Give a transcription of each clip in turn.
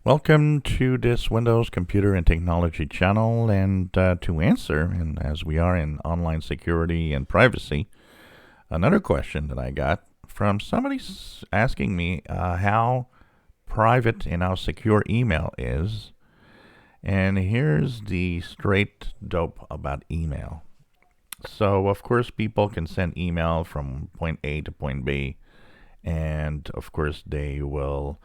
Welcome to this Windows Computer and Technology channel, and to answer, and as we are in online security and privacy, another question that I got from somebody asking me how private and how secure email is. And here's the straight dope about email. So, of course, people can send email from point A to point B, and of course, they will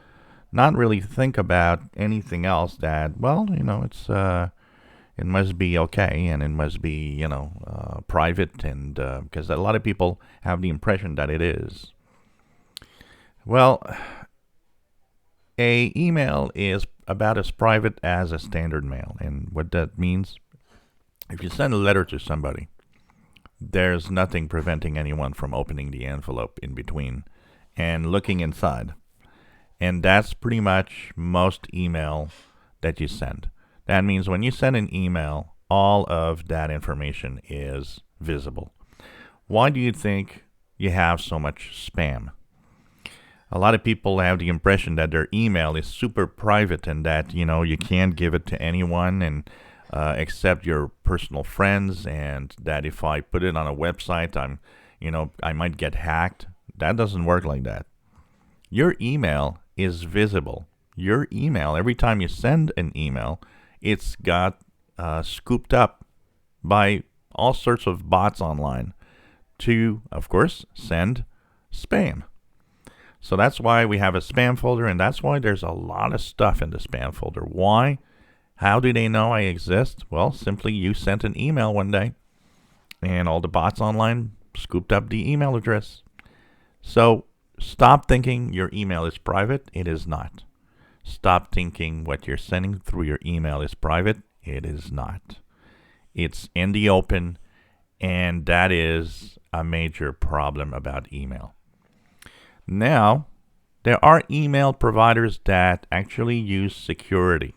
not really think about anything else that, well, it must be okay and it must be, private, and because a lot of people have the impression that it is. Well, a email is about as private as a standard mail, and what that means, if you send a letter to somebody, there's nothing preventing anyone from opening the envelope in between and looking inside. And that's pretty much most email that you send. That means when you send an email, all of that information is visible. Why do you think you have so much spam? A lot of people have the impression that their email is super private and that, you can't give it to anyone and except your personal friends, and that if I put it on a website, I might get hacked. That doesn't work like that. Your email is visible. Your email, every time you send an email, it's got scooped up by all sorts of bots online to, of course, send spam. So that's why we have a spam folder, and that's why there's a lot of stuff in the spam folder. Why? How do they know I exist? Well, simply you sent an email one day, and all the bots online scooped up the email address. So stop thinking your email is private. It is not. Stop thinking what you're sending through your email is private. It is not. It's in the open, and that is a major problem about email. Now, there are email providers that actually use security.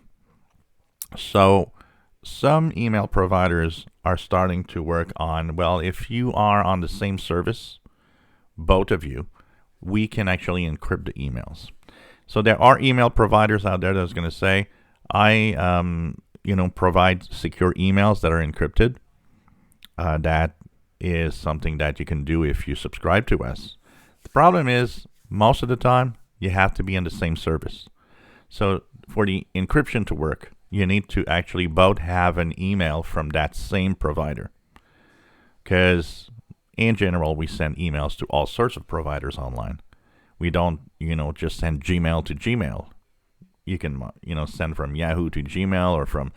So some email providers are starting to work on, well, if you are on the same service, both of you, we can actually encrypt the emails. So there are email providers out there that's going to say, I, provide secure emails that are encrypted. That is something that you can do if you subscribe to us. The problem is, most of the time, you have to be in the same service. So for the encryption to work, you need to actually both have an email from that same provider. Because in general, we send emails to all sorts of providers online. We don't, just send Gmail to Gmail. You can, send from Yahoo to Gmail, or from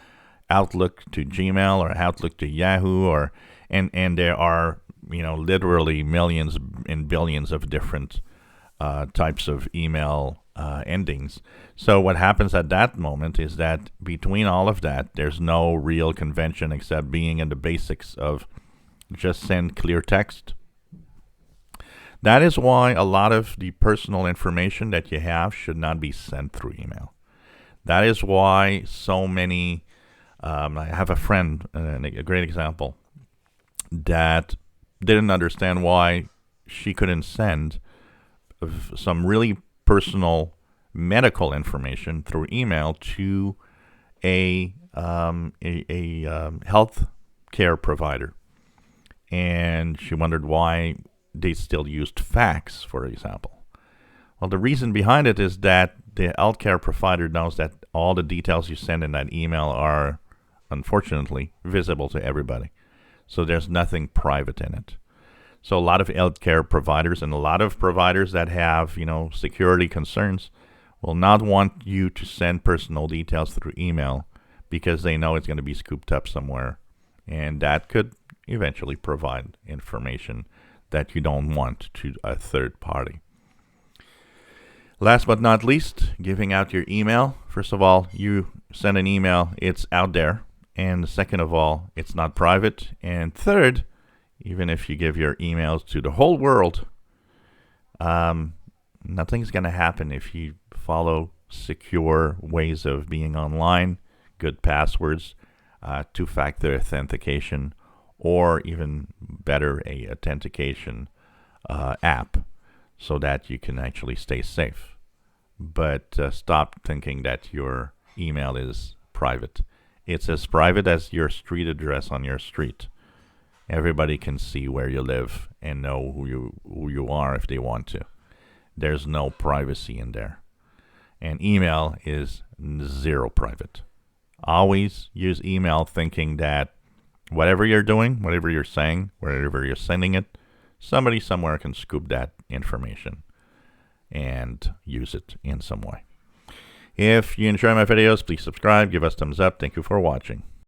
Outlook to Gmail, or Outlook to Yahoo, and there are, literally millions and billions of different types of email endings. So what happens at that moment is that between all of that, there's no real convention except being in the basics of just send clear text. That is why a lot of the personal information that you have should not be sent through email. That is why so many, I have a friend, a great example, that didn't understand why she couldn't send some really personal medical information through email to a health care provider. And she wondered why they still used fax, for example. Well, the reason behind it is that the healthcare provider knows that all the details you send in that email are, unfortunately, visible to everybody. So there's nothing private in it. So a lot of healthcare providers and a lot of providers that have, security concerns will not want you to send personal details through email because they know it's going to be scooped up somewhere. And that could eventually provide information that you don't want to a third party. Last but not least, giving out your email. First of all, you send an email, it's out there. And second of all, it's not private. And third, even if you give your emails to the whole world, nothing's going to happen if you follow secure ways of being online, good passwords, two-factor authentication, or even better, a authentication app, so that you can actually stay safe. but stop thinking that your email is private. It's as private as your street address on your street. Everybody can see where you live and know who you are if they want to. There's no privacy in there. And email is zero private. Always use email thinking that whatever you're doing, whatever you're saying, wherever you're sending it, somebody somewhere can scoop that information and use it in some way. If you enjoy my videos, please subscribe, give us thumbs up. Thank you for watching.